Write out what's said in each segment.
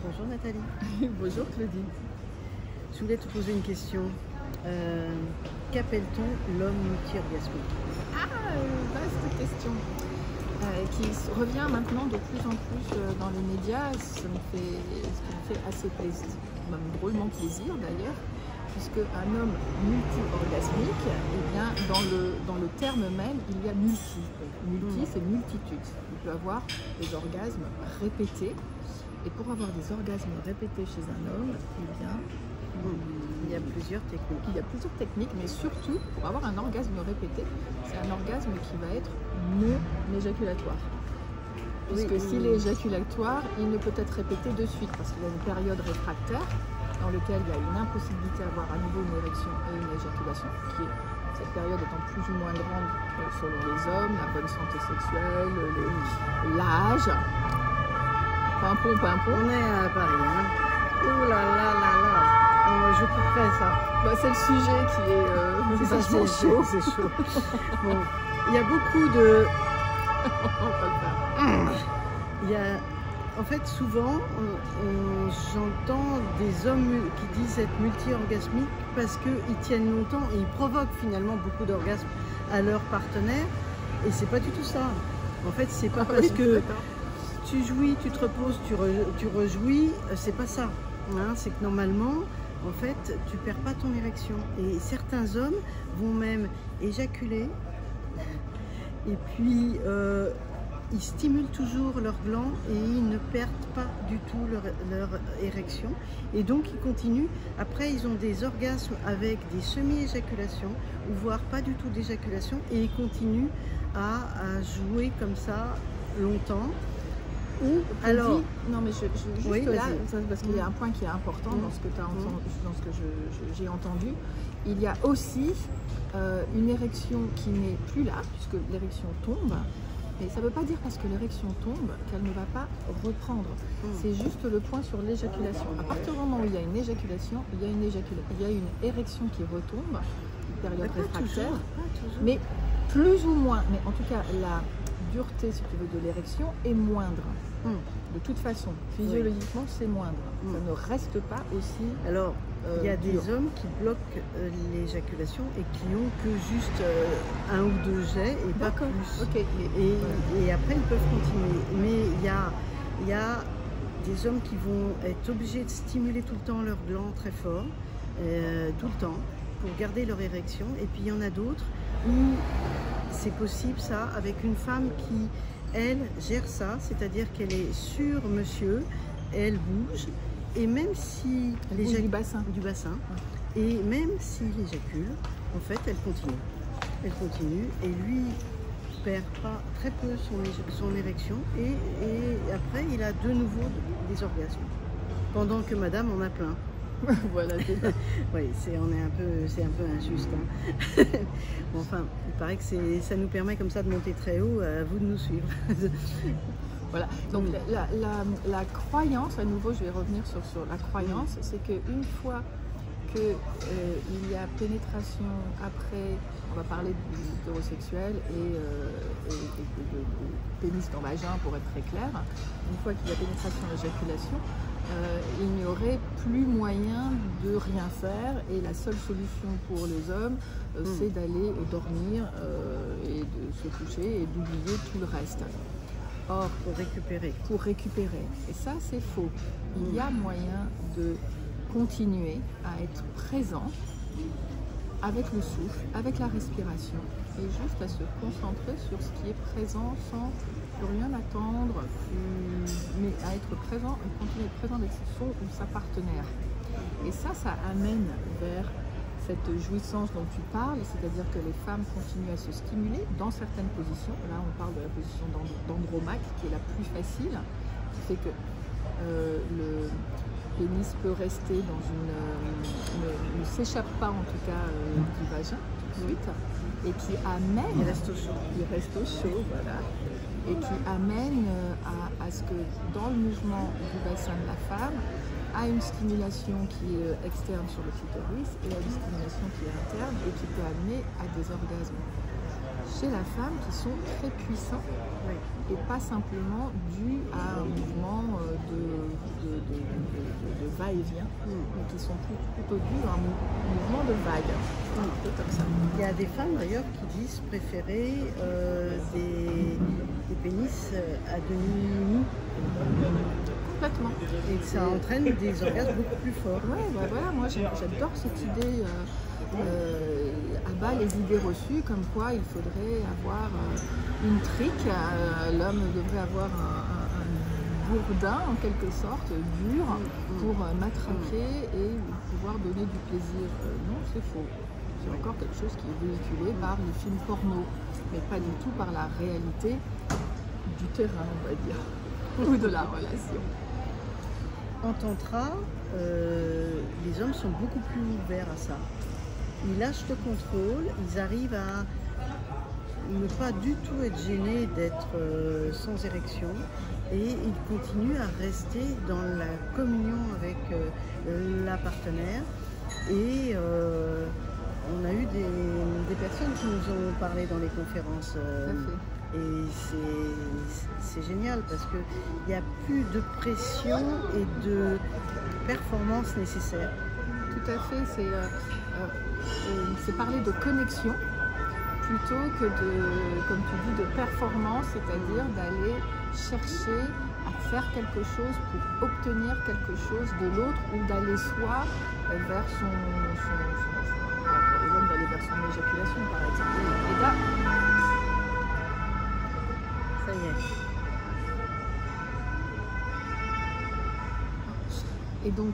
Bonjour Nathalie. Bonjour Claudine. Je voulais te poser une question. Qu'appelle-t-on l'homme multi-orgasmique? Vaste question qui revient maintenant de plus en plus dans les médias, ce qui me fait assez plaisir, même drôlement plaisir d'ailleurs, puisque un homme multi-orgasmique, eh bien, dans le terme même, il y a multi. Multi, c'est multitude. Il peut avoir des orgasmes répétés. Et pour avoir des orgasmes répétés chez un homme, eh bien, il y a plusieurs techniques. Il y a plusieurs techniques, mais surtout, pour avoir un orgasme répété, c'est un orgasme qui va être non éjaculatoire. Puisque s'il est éjaculatoire, il ne peut être répété de suite, parce qu'il y a une période réfractaire dans laquelle il y a une impossibilité d'avoir à nouveau une érection et une éjaculation, cette période étant plus ou moins grande selon les hommes, la bonne santé sexuelle, l'âge. Pimpon. On est à Paris, hein. Ouh là là là là. Je couperais ça. Bah, c'est le sujet qui est vachement chaud. C'est chaud. Bon, il y a beaucoup de... Il y a... En fait, souvent, j'entends des hommes qui disent être multi-orgasmiques parce qu'ils tiennent longtemps et ils provoquent finalement beaucoup d'orgasmes à leur partenaire. Et c'est pas du tout ça. En fait, c'est pas parce que tu jouis, tu te reposes, tu rejouis, c'est pas ça. Hein, c'est que normalement, en fait, tu perds pas ton érection. Et certains hommes vont même éjaculer et puis ils stimulent toujours leur gland et ils ne perdent pas du tout leur érection. Et donc ils continuent. Après, ils ont des orgasmes avec des semi-éjaculations ou voire pas du tout d'éjaculation et ils continuent à jouer comme ça longtemps. Ou alors, non mais juste oui, là, parce qu'il y a un point qui est important dans ce que tu as entendu, dans ce que j'ai entendu, il y a aussi une érection qui n'est plus là, puisque l'érection tombe, et ça ne veut pas dire parce que l'érection tombe qu'elle ne va pas reprendre. C'est juste le point sur l'éjaculation. À partir du moment où il y a une éjaculation, il y a une érection qui retombe, une période réfractaire, mais plus ou moins, mais en tout cas la dureté, si tu veux, de l'érection est moindre. De toute façon, physiologiquement, c'est moindre. Ça ne reste pas aussi. Alors, il y a des hommes qui bloquent l'éjaculation et qui n'ont que juste un ou deux jets et pas plus. Okay. Et après, ils peuvent continuer. Mais il y a des hommes qui vont être obligés de stimuler tout le temps leur gland très fort, tout le temps, pour garder leur érection. Et puis, il y en a d'autres où c'est possible, ça, avec une femme qui, elle, gère ça, c'est-à-dire qu'elle est sur monsieur, elle bouge, et même si du bassin, et même s'il éjacule, en fait, elle continue, et lui perd pas très peu son érection, et après, il a de nouveau des orgasmes, pendant que madame en a plein. Voilà, oui, c'est un peu injuste. Hein. Bon, enfin, il paraît que ça nous permet comme ça de monter très haut. À vous de nous suivre. Voilà. Donc la croyance, à nouveau, je vais revenir sur la croyance, c'est qu'une fois qu'il y a pénétration après, on va parler d'hétérosexuel et de pénis dans vagin pour être très clair, une fois qu'il y a pénétration et éjaculation, il n'y aurait plus moyen de rien faire et la seule solution pour les hommes, c'est d'aller dormir et de se coucher et d'oublier tout le reste. Or, pour récupérer. Et ça, c'est faux. Il y a moyen de continuer à être présent avec le souffle, avec la respiration et juste à se concentrer sur ce qui est présent sans plus rien attendre, mais à être présent et continuer à être présent avec son ou sa partenaire. Et ça amène vers cette jouissance dont tu parles, c'est-à-dire que les femmes continuent à se stimuler dans certaines positions. Là, on parle de la position d'Andromaque, qui est la plus facile, qui fait que le pénis peut rester dans ne s'échappe pas en tout cas du vagin tout de suite, et qui amène... Il reste au chaud, voilà. Et qui amène à ce que dans le mouvement du bassin de la femme, à une stimulation qui est externe sur le clitoris et à une stimulation qui est interne et qui peut amener à des orgasmes chez la femme qui sont très puissants et pas simplement dus à un mouvement de va-et-vient, mais qui sont plutôt dus à un mouvement de vague, un peu comme ça. Il y a des femmes d'ailleurs qui disent préférer des pénis à demi nus. Complètement. Et que ça entraîne des orgasmes beaucoup plus forts. Ouais, bah voilà, moi j'adore cette idée, à bas les idées reçues, comme quoi il faudrait avoir une trique, l'homme devrait avoir un gourdin en quelque sorte, dur, pour matraquer et pouvoir donner du plaisir. Non, c'est faux. C'est encore quelque chose qui est véhiculé par les films porno, mais pas du tout par la réalité du terrain, on va dire, ou de la relation. En tantra, les hommes sont beaucoup plus ouverts à ça. Ils lâchent le contrôle, ils arrivent à ne pas du tout être gênés d'être sans érection et ils continuent à rester dans la communion avec la partenaire. Et on a eu des personnes qui nous ont parlé dans les conférences. Et c'est génial parce qu'il n'y a plus de pression et de performance nécessaire. Tout à fait, c'est parler de connexion plutôt que de, comme tu dis, de performance, c'est-à-dire d'aller chercher à faire quelque chose pour obtenir quelque chose de l'autre ou d'aller soi vers son pour les hommes, d'aller vers son éjaculation par exemple. Et là, ça y est. Et donc,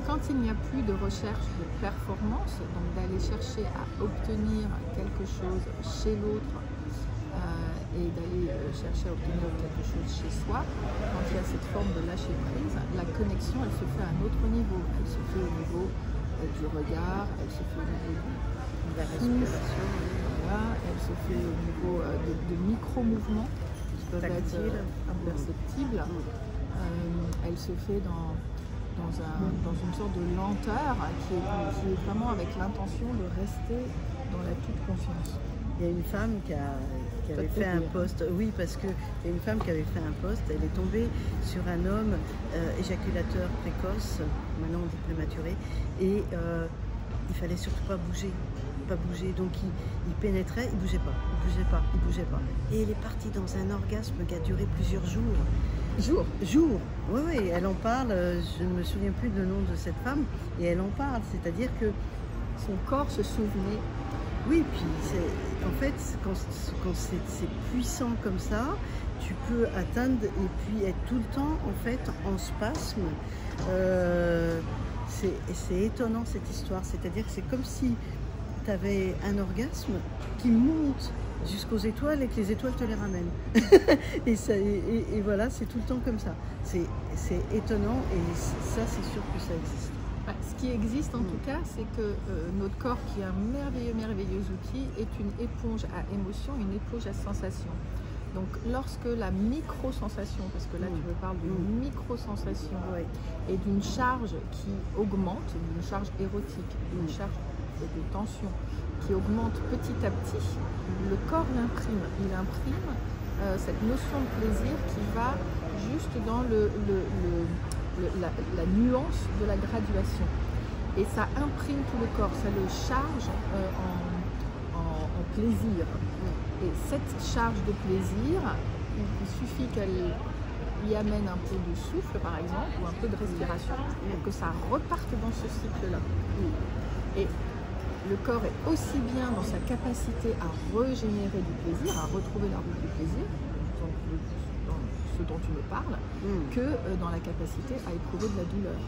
quand il n'y a plus de recherche de performance, donc d'aller chercher à obtenir quelque chose chez l'autre et d'aller chercher à obtenir quelque chose chez soi, quand il y a cette forme de lâcher prise, la connexion, elle se fait à un autre niveau. Elle se fait au niveau du regard, elle se fait au niveau de la respiration, voilà, elle se fait au niveau de micro-mouvements qui peuvent être imperceptibles. Elle se fait dans une sorte de lenteur qui est vraiment avec l'intention de rester dans la toute confiance. Il y a une femme qui avait fait un post, oui, parce qu'il y a une femme qui avait fait un post, elle est tombée sur un homme éjaculateur précoce, maintenant on dit prématuré, et il fallait surtout pas bouger. Donc il pénétrait, il bougeait pas. Et elle est partie dans un orgasme qui a duré plusieurs jours. Jours. Oui, elle en parle, je ne me souviens plus du nom de cette femme, et elle en parle, c'est-à-dire que son corps se souvenait. Oui, puis en fait, quand c'est puissant comme ça, tu peux atteindre et puis être tout le temps en fait en spasme. C'est étonnant cette histoire, c'est-à-dire que c'est comme si tu avais un orgasme qui monte jusqu'aux étoiles et que les étoiles te les ramènent. et voilà, c'est tout le temps comme ça. C'est étonnant et ça, c'est sûr que ça existe. Ce qui existe en tout cas, c'est que notre corps, qui est un merveilleux outil, est une éponge à émotions, une éponge à sensations. Donc lorsque la micro-sensation, parce que là tu me parles d'une micro-sensation et d'une charge qui augmente, d'une charge érotique, d'une charge de tension qui augmente petit à petit, le corps l'imprime. Il imprime cette notion de plaisir qui va juste dans la nuance de la graduation. Et ça imprime tout le corps, ça le charge en plaisir. Et cette charge de plaisir, il suffit qu'elle y amène un peu de souffle par exemple, ou un peu de respiration, pour que ça reparte dans ce cycle-là. Et le corps est aussi bien dans sa capacité à régénérer du plaisir, à retrouver la route du plaisir, dans ce dont tu me parles, que dans la capacité à éprouver de la douleur.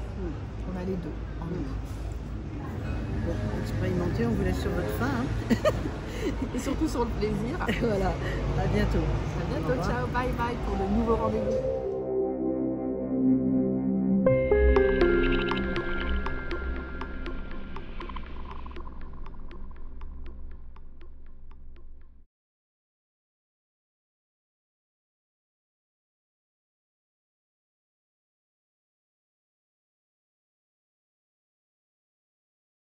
On a les deux en nous. Bon, expérimentez, on vous laisse sur votre faim. Et surtout sur le plaisir. Voilà, à bientôt. À bientôt, ciao, bye bye pour le nouveau rendez-vous.